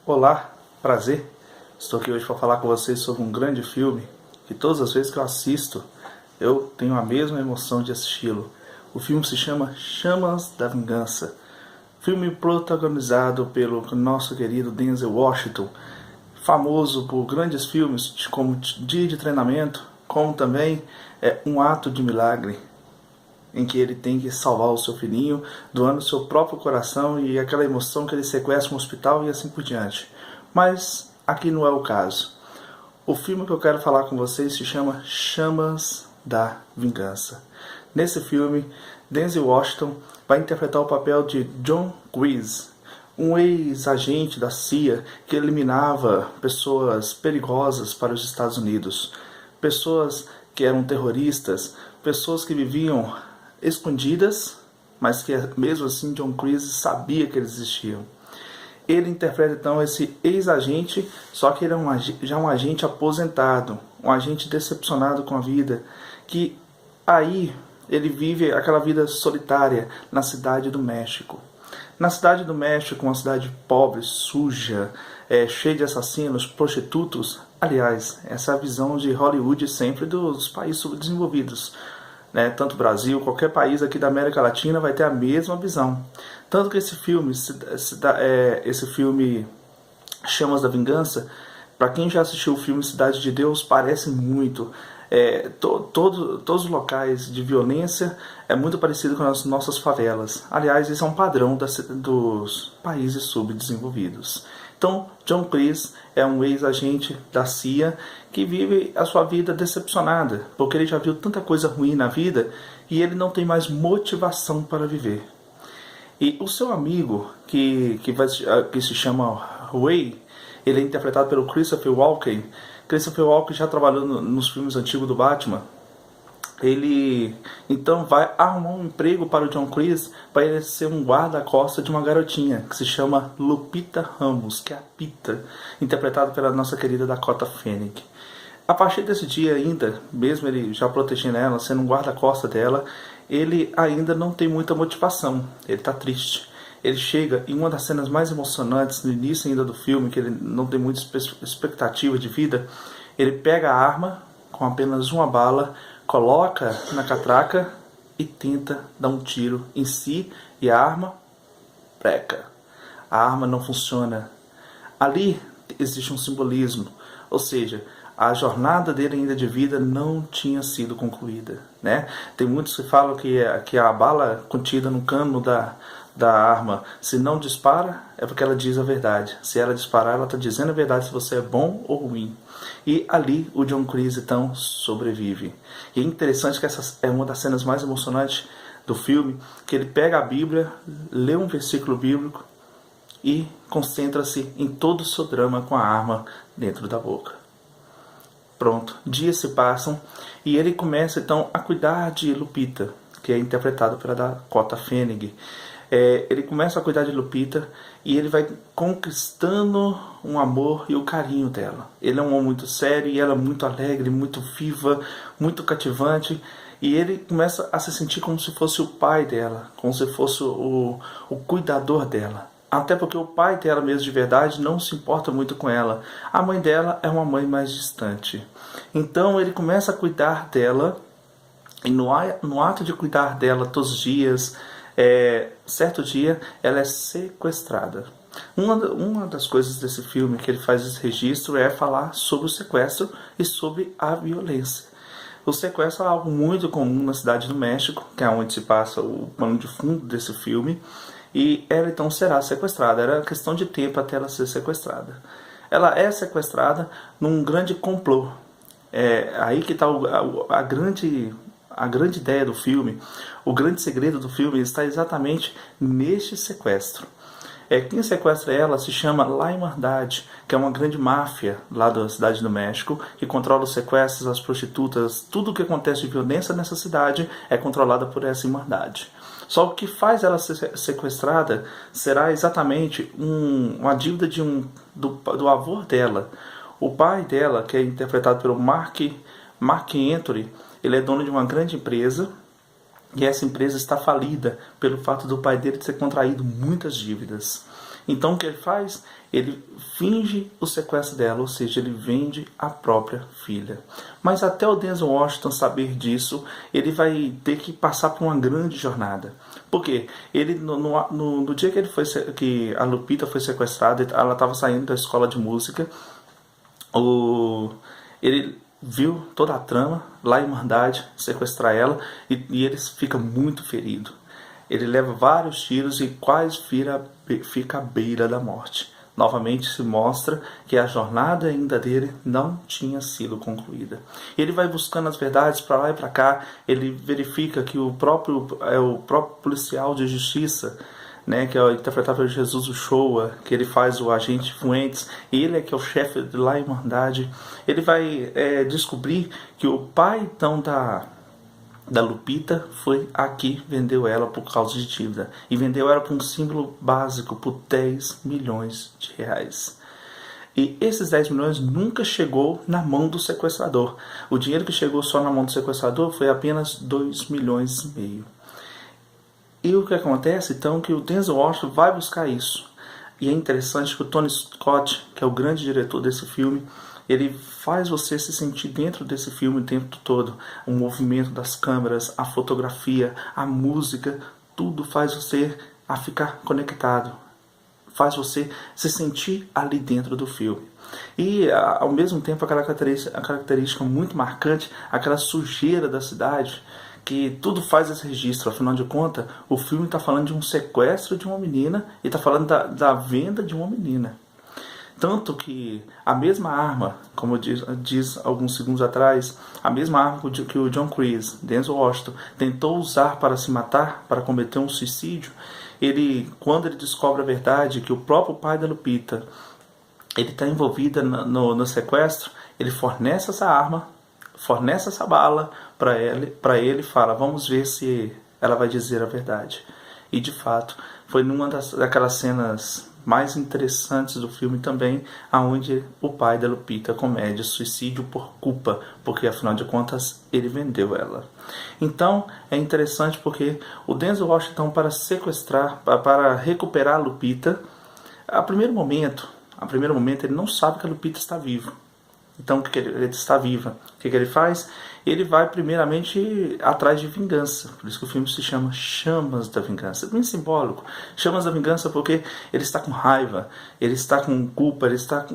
Olá, prazer. Estou aqui hoje para falar com vocês sobre um grande filme que todas as vezes que eu assisto, eu tenho a mesma emoção de assisti-lo. O filme se chama Chamas da Vingança. Filme protagonizado pelo nosso querido Denzel Washington, famoso por grandes filmes como Dia de Treinamento, como também Um Ato de Milagre, em que ele tem que salvar o seu filhinho, doando seu próprio coração e aquela emoção que ele sequestra um hospital e assim por diante. Mas aqui não é o caso. O filme que eu quero falar com vocês se chama Chamas da Vingança. Nesse filme, Denzel Washington vai interpretar o papel de John Kreese, um ex-agente da CIA que eliminava pessoas perigosas para os Estados Unidos, pessoas que eram terroristas, pessoas que viviam escondidas, mas que mesmo assim John Kreese sabia que eles existiam. Ele interpreta então esse ex-agente, só que ele é já um agente aposentado, um agente decepcionado com a vida, que aí ele vive aquela vida solitária na cidade do México. Na cidade do México, uma cidade pobre, suja, cheia de assassinos, prostitutos. Aliás, essa é a visão de Hollywood sempre dos países subdesenvolvidos. Tanto o Brasil, qualquer país aqui da América Latina vai ter a mesma visão. Tanto que esse filme Chamas da Vingança, para quem já assistiu o filme Cidade de Deus, parece muito. Todos os locais de violência é muito parecido com as nossas favelas. Aliás, esse é um padrão dos países subdesenvolvidos. Então, John Kreese é um ex-agente da CIA que vive a sua vida decepcionada, porque ele já viu tanta coisa ruim na vida e ele não tem mais motivação para viver. E o seu amigo, que se chama Ray, ele é interpretado pelo Christopher Walken. Christopher Walken já trabalhou nos filmes antigos do Batman. Ele então vai arrumar um emprego para o John Kreese para ele ser um guarda-costas de uma garotinha que se chama Lupita Ramos, que é a Pita, interpretada pela nossa querida Dakota Fanning. A partir desse dia ainda, mesmo ele já protegendo ela, sendo um guarda-costas dela, ele ainda não tem muita motivação, ele está triste. Ele chega em uma das cenas mais emocionantes no início ainda do filme, que ele não tem muita expectativa de vida. Ele pega a arma com apenas uma bala, coloca na catraca e tenta dar um tiro em si, e a arma breca. A arma não funciona. Ali existe um simbolismo, ou seja, a jornada dele ainda de vida não tinha sido concluída. Tem muitos que falam que a bala contida no cano da arma, se não dispara, é porque ela diz a verdade. Se ela disparar, ela está dizendo a verdade se você é bom ou ruim. E ali o John Kreese então sobrevive. E é interessante que essa é uma das cenas mais emocionantes do filme, que ele pega a Bíblia, lê um versículo bíblico e concentra-se em todo o seu drama com a arma dentro da boca. Pronto, dias se passam e ele começa então a cuidar de Lupita, que é interpretada pela Dakota Fanning. Ele começa a cuidar de Lupita e ele vai conquistando um amor e o carinho dela. Ele é um homem muito sério e ela é muito alegre, muito viva, muito cativante. E ele começa a se sentir como se fosse o pai dela, como se fosse o cuidador dela. Até porque o pai dela mesmo de verdade não se importa muito com ela. A mãe dela é uma mãe mais distante. Então ele começa a cuidar dela e no ato de cuidar dela todos os dias, certo dia ela é sequestrada. Uma das coisas desse filme que ele faz esse registro é falar sobre o sequestro e sobre a violência. O sequestro é algo muito comum na cidade do México, que é onde se passa o pano de fundo desse filme, e ela então será sequestrada. Era questão de tempo até ela ser sequestrada. Ela é sequestrada num grande complô. Aí que está a grande ideia do filme, o grande segredo do filme está exatamente neste sequestro. Quem sequestra ela se chama La Irmandade, que é uma grande máfia lá da cidade do México, que controla os sequestros, as prostitutas, tudo o que acontece de violência nessa cidade é controlada por essa Irmandade. Só o que faz ela ser sequestrada será exatamente uma dívida do avô dela. O pai dela, que é interpretado pelo Mark Anthony, ele é dono de uma grande empresa e essa empresa está falida pelo fato do pai dele ter contraído muitas dívidas. Então o que ele faz? Ele finge o sequestro dela, ou seja, ele vende a própria filha. Mas até o Denzel Washington saber disso, ele vai ter que passar por uma grande jornada. Por quê? Ele, no dia que a Lupita foi sequestrada, ela estava saindo da escola de música, ele viu toda a trama, lá a Irmandade sequestrar ela, e ele fica muito ferido. Ele leva vários tiros e quase fica à beira da morte. Novamente se mostra que a jornada ainda dele não tinha sido concluída. Ele vai buscando as verdades para lá e para cá. Ele verifica que o próprio policial de justiça, né, que é interpretado por Jesus Uchoa, que ele faz o agente Fuentes, ele é que é o chefe de lá Irmandade. Ele vai descobrir que o pai então da Lupita foi aqui, vendeu ela por causa de dívida. E vendeu ela por um símbolo básico, por 10 milhões de reais. E esses 10 milhões nunca chegou na mão do sequestrador. O dinheiro que chegou só na mão do sequestrador foi apenas 2 milhões e meio. E o que acontece, então, que o Denzel Washington vai buscar isso. E é interessante que o Tony Scott, que é o grande diretor desse filme, ele faz você se sentir dentro desse filme o tempo todo. O movimento das câmeras, a fotografia, a música, tudo faz você a ficar conectado. Faz você se sentir ali dentro do filme. E ao mesmo tempo aquela característica muito marcante, aquela sujeira da cidade, que tudo faz esse registro. Afinal de contas, o filme está falando de um sequestro de uma menina e está falando da venda de uma menina. Tanto que a mesma arma, como diz alguns segundos atrás, a mesma arma que o John Kreese, Denzel Washington, tentou usar para se matar, para cometer um suicídio, quando ele descobre a verdade que o próprio pai da Lupita está envolvido no sequestro, ele fornece essa arma, fornece essa bala para ele e fala: vamos ver se ela vai dizer a verdade. E de fato, foi numa daquelas cenas mais interessantes do filme também, aonde o pai da Lupita comete suicídio por culpa, porque afinal de contas ele vendeu ela. Então é interessante porque o Denzel Washington, para sequestrar, para recuperar a Lupita, a primeiro momento ele não sabe que a Lupita está viva. Então ele está viva. O que ele faz? Ele vai primeiramente atrás de vingança. Por isso que o filme se chama Chamas da Vingança. É bem simbólico. Chamas da Vingança porque ele está com raiva, ele está com culpa, ele está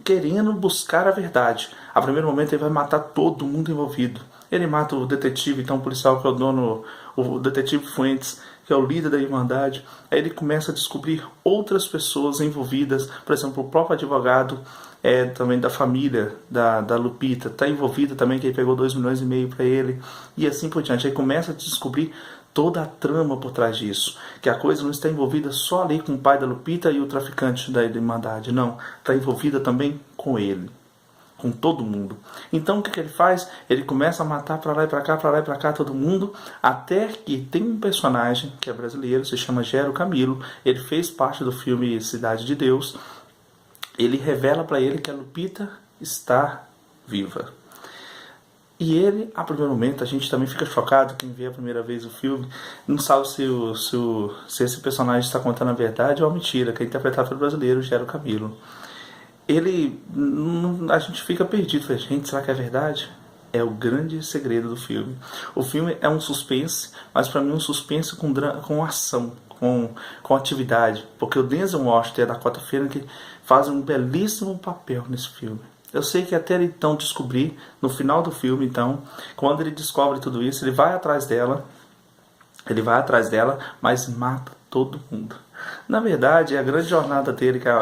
querendo buscar a verdade. A primeiro momento ele vai matar todo mundo envolvido. Ele mata o detetive, então o policial que é o detetive Fuentes, que é o líder da Irmandade. Aí ele começa a descobrir outras pessoas envolvidas, por exemplo, o próprio advogado também da família da Lupita, está envolvido também, que ele pegou 2 milhões e meio para ele, e assim por diante. Aí começa a descobrir toda a trama por trás disso, que a coisa não está envolvida só ali com o pai da Lupita e o traficante da Irmandade, não, está envolvida também com ele, com todo mundo. Então o que ele faz? Ele começa a matar para lá e para cá, para lá e para cá todo mundo, até que tem um personagem que é brasileiro, se chama Gero Camilo. Ele fez parte do filme Cidade de Deus. Ele revela para ele que a Lupita está viva. E ele, a primeiro momento, a gente também fica chocado, quem vê a primeira vez o filme, não sabe se esse personagem está contando a verdade ou a mentira, que é interpretado pelo brasileiro Gero Camilo. A gente fica perdido, fala, gente, será que é verdade? É o grande segredo do filme. O filme é um suspense, mas para mim um suspense com ação, com atividade, porque o Denzel Washington e a Dakota Fanning que fazem um belíssimo papel nesse filme. Eu sei que até ele então descobrir, no final do filme, então, quando ele descobre tudo isso, ele vai atrás dela, mas mata todo mundo. Na verdade, a grande jornada dele, que é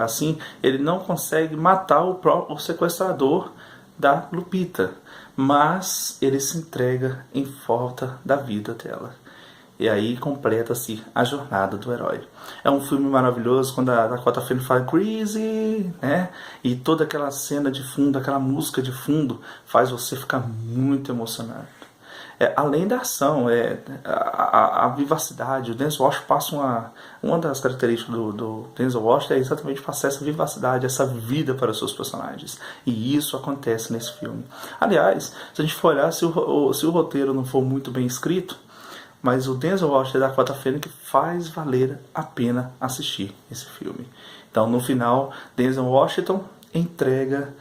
assim, ele não consegue matar o sequestrador da Lupita, mas ele se entrega em volta da vida dela. E aí completa-se a jornada do herói. É um filme maravilhoso quando a Dakota Fanning fala Crazy, né? E toda aquela cena de fundo, aquela música de fundo, faz você ficar muito emocionado. Além da ação, a vivacidade. O Denzel Washington passa uma das características do Denzel Washington é exatamente passar essa vivacidade, essa vida para os seus personagens. E isso acontece nesse filme. Aliás, se a gente for olhar, se o roteiro não for muito bem escrito, mas o Denzel Washington e a Dakota Fanning faz valer a pena assistir esse filme. Então, no final, Denzel Washington entrega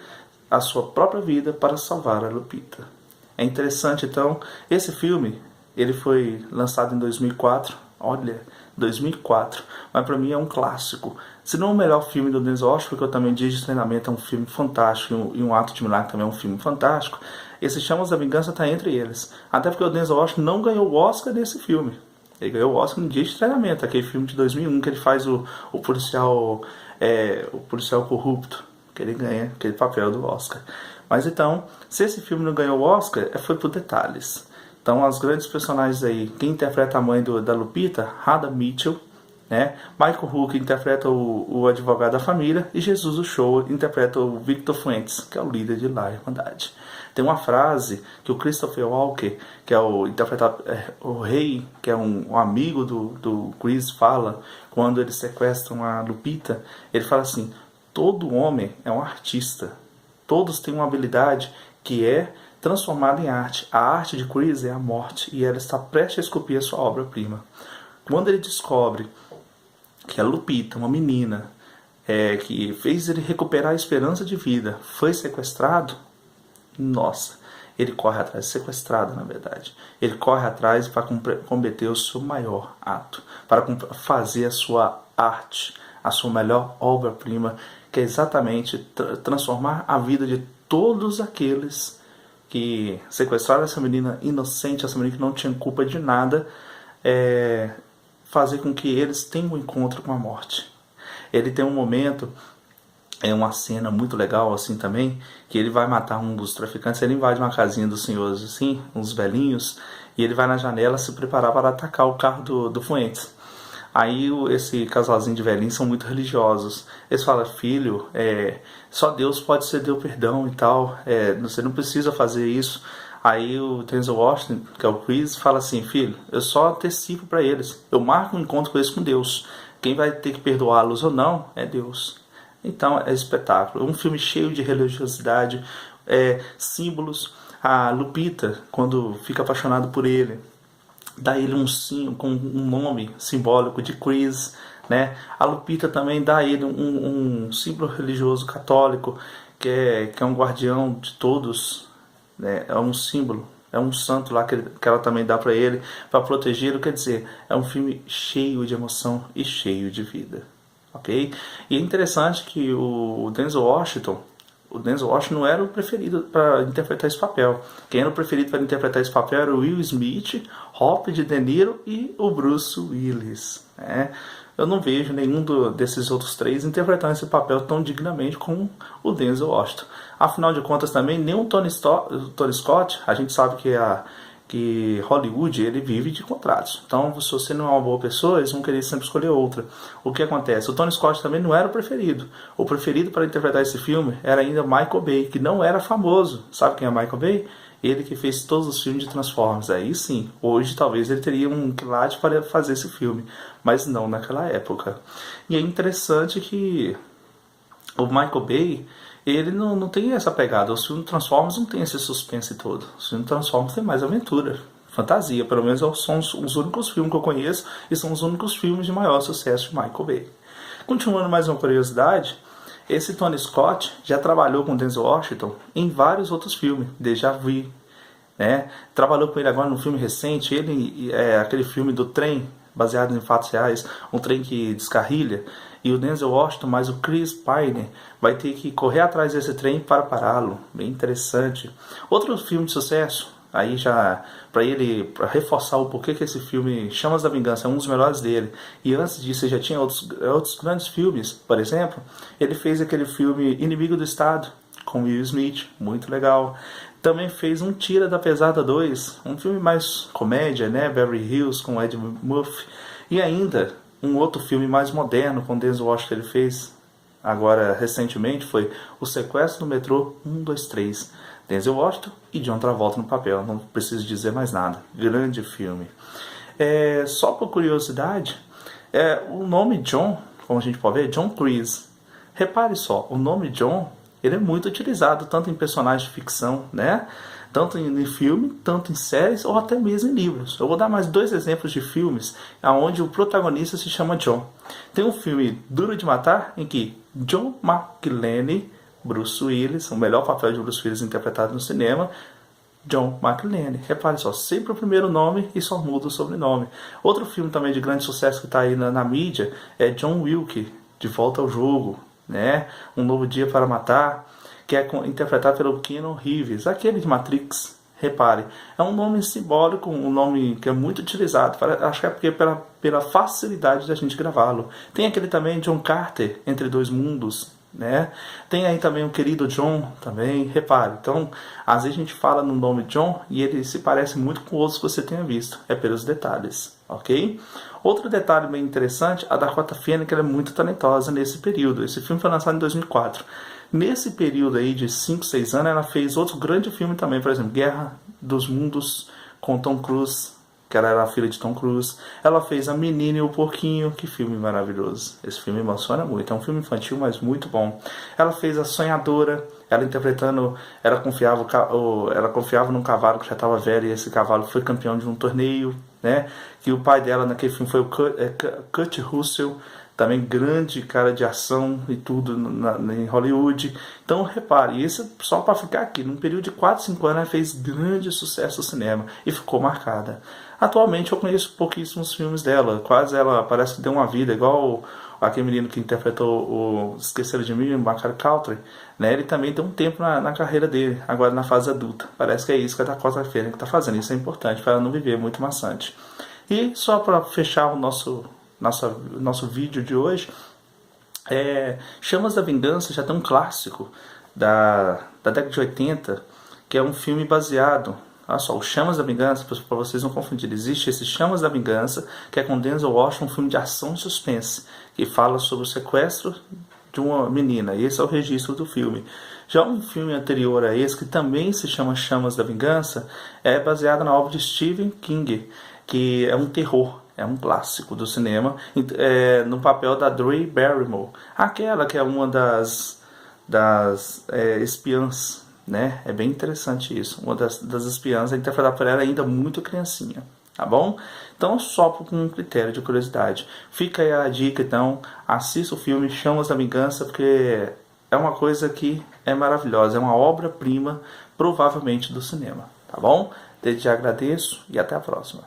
a sua própria vida para salvar a Lupita. É interessante, então, esse filme, ele foi lançado em 2004, olha, 2004, mas para mim é um clássico. Se não o melhor filme do Denzel Washington, porque eu também Dias de Treinamento é um filme fantástico, e um Ato de Milagre também é um filme fantástico, esse Chamas da Vingança está entre eles. Até porque o Denzel Washington não ganhou o Oscar desse filme. Ele ganhou o Oscar no Dia de Treinamento, aquele filme de 2001 que ele faz o policial corrupto, que ele ganha aquele papel do Oscar. Mas então, se esse filme não ganhou o Oscar, foi por detalhes. Então, as grandes personagens aí, quem interpreta a mãe da Lupita, Radha Mitchell, né? Michael Huck interpreta o advogado da família, e Jesus Ochoa interpreta o Victor Fuentes, que é o líder de lá, a Irmandade. Tem uma frase que o Christopher Walken, que é o rei, que é um amigo do Chris, fala quando eles sequestram a Lupita. Ele fala assim: todo homem é um artista, todos têm uma habilidade que é transformada em arte. A arte de Chris é a morte, e ela está prestes a esculpir a sua obra-prima. Quando ele descobre que a Lupita, uma menina que fez ele recuperar a esperança de vida, foi sequestrado, nossa, ele corre atrás, sequestrado na verdade. Ele corre atrás para cometer o seu maior ato, para fazer a sua arte, a sua melhor obra-prima, que é exatamente transformar a vida de todos aqueles que sequestraram essa menina inocente, essa menina que não tinha culpa de nada, fazer com que eles tenham um encontro com a morte. Ele tem um momento, uma cena muito legal assim também, que ele vai matar um dos traficantes. Ele invade uma casinha dos senhores assim, uns velhinhos, e ele vai na janela se preparar para atacar o carro do Fuentes. Aí esse casalzinho de velhinhos são muito religiosos. Eles falam: filho, só Deus pode ceder o perdão e tal, você não precisa fazer isso. Aí o Denzel Washington, que é o Chris, fala assim: filho, eu só antecipo para eles, eu marco um encontro com eles, com Deus. Quem vai ter que perdoá-los ou não é Deus. Então é espetáculo, um filme cheio de religiosidade, símbolos. A Lupita, quando fica apaixonada por ele, dá ele um sim com um nome simbólico de Chris, né? A Lupita também dá a ele um símbolo religioso católico, que é um guardião de todos, né? É um símbolo, é um santo lá que ela também dá para ele, para protegê-lo. Quer dizer, é um filme cheio de emoção e cheio de vida, ok? E é interessante que o Denzel Washington não era o preferido para interpretar esse papel. Quem era o preferido para interpretar esse papel era o Will Smith, Robert De Niro e o Bruce Willis, né? Eu não vejo nenhum desses outros três interpretando esse papel tão dignamente como o Denzel Washington. Afinal de contas também, nem o Tony Scott, a gente sabe que Hollywood, ele vive de contratos. Então, se você não é uma boa pessoa, eles vão querer sempre escolher outra. O que acontece? O Tony Scott também não era o preferido. O preferido para interpretar esse filme era ainda Michael Bay, que não era famoso. Sabe quem é Michael Bay? Ele que fez todos os filmes de Transformers. Aí sim, hoje talvez ele teria um quilate para fazer esse filme, mas não naquela época. E é interessante que o Michael Bay, ele não tem essa pegada. Os filmes Transformers não tem esse suspense todo. Os filmes Transformers tem mais aventura, fantasia. Pelo menos são os únicos filmes que eu conheço, e são os únicos filmes de maior sucesso de Michael Bay. Continuando mais uma curiosidade, esse Tony Scott já trabalhou com Denzel Washington em vários outros filmes, Déjà Vu, né? Trabalhou com ele agora num filme recente, aquele filme do trem, baseado em fatos reais, um trem que descarrilha, e o Denzel Washington mais o Chris Pine vai ter que correr atrás desse trem para pará-lo. Bem interessante. Outro filme de sucesso, aí já para reforçar o porquê que esse filme Chamas da Vingança é um dos melhores dele, e antes disso ele já tinha outros grandes filmes. Por exemplo, ele fez aquele filme Inimigo do Estado com Will Smith, muito legal. Também fez um Tira da Pesada 2, um filme mais comédia, né? Beverly Hills com Ed Murphy. E ainda um outro filme mais moderno com Denzel Washington que ele fez agora recentemente foi O Sequestro no Metrô 123. Denzel Washington e John Travolta no papel, não preciso dizer mais nada. Grande filme. Só por curiosidade, o nome John, como a gente pode ver, é John Chris. Repare só, o nome John, ele é muito utilizado tanto em personagens de ficção, né? tanto em filme, tanto em séries ou até mesmo em livros. Eu vou dar mais 2 exemplos de filmes onde o protagonista se chama John. Tem um filme Duro de Matar, em que John McClane, Bruce Willis, o melhor papel de Bruce Willis interpretado no cinema, John McClane. Repare só, sempre o primeiro nome e só muda o sobrenome. Outro filme também de grande sucesso que está aí na mídia é John Wick, De Volta ao Jogo, né? Um Novo Dia para Matar, que é interpretado pelo Keanu Reeves, aquele de Matrix. Repare, é um nome simbólico, um nome que é muito utilizado, acho que é porque pela facilidade da gente gravá-lo. Tem aquele também John Carter, Entre Dois Mundos, né? Tem aí também o Querido John também, repare. Então, às vezes a gente fala no nome John e ele se parece muito com outros que você tenha visto, é pelos detalhes, ok? Outro detalhe bem interessante, a Dakota Fanning, que ela é muito talentosa nesse período. Esse filme foi lançado em 2004. Nesse período aí de 5, 6 anos, ela fez outro grande filme também, por exemplo, Guerra dos Mundos, com Tom Cruise, que ela era a filha de Tom Cruise. Ela fez A Menina e o Porquinho, que filme maravilhoso. Esse filme emociona muito, é um filme infantil, mas muito bom. Ela fez A Sonhadora, ela interpretando, ela confiava num cavalo que já estava velho, e esse cavalo foi campeão de um torneio, né? Que o pai dela naquele filme foi o Kurt Russell, também grande cara de ação e tudo em Hollywood. Então repare, isso só para ficar aqui, num período de 4, 5 anos ela fez grande sucesso no cinema e ficou marcada. Atualmente eu conheço pouquíssimos filmes dela, quase ela parece que deu uma vida, igual aquele menino que interpretou o Esqueceram de Mim, Macaulay Culkin, né? Ele também tem um tempo na carreira dele, agora na fase adulta. Parece que é isso que a Dakota Fanning está fazendo, isso é importante para ela não viver muito maçante. E só para fechar o nosso vídeo de hoje, Chamas da Vingança já tem um clássico da década de 80, que é um filme baseado, olha só, o Chamas da Vingança, para vocês não confundirem, existe esse Chamas da Vingança, que é com Denzel Washington, um filme de ação e suspense, que fala sobre o sequestro de uma menina, e esse é o registro do filme. Já um filme anterior a esse, que também se chama Chamas da Vingança, é baseado na obra de Stephen King, que é um terror, é um clássico do cinema, no papel da Drew Barrymore, aquela que é uma das espiãs, né? É bem interessante isso, uma das espiãs é interpretada por ela ainda muito criancinha, tá bom? Então só com um critério de curiosidade. Fica aí a dica, então, assista o filme Chamas da Vingança, porque é uma coisa que é maravilhosa, é uma obra-prima, provavelmente do cinema, tá bom? Desde já agradeço e até a próxima.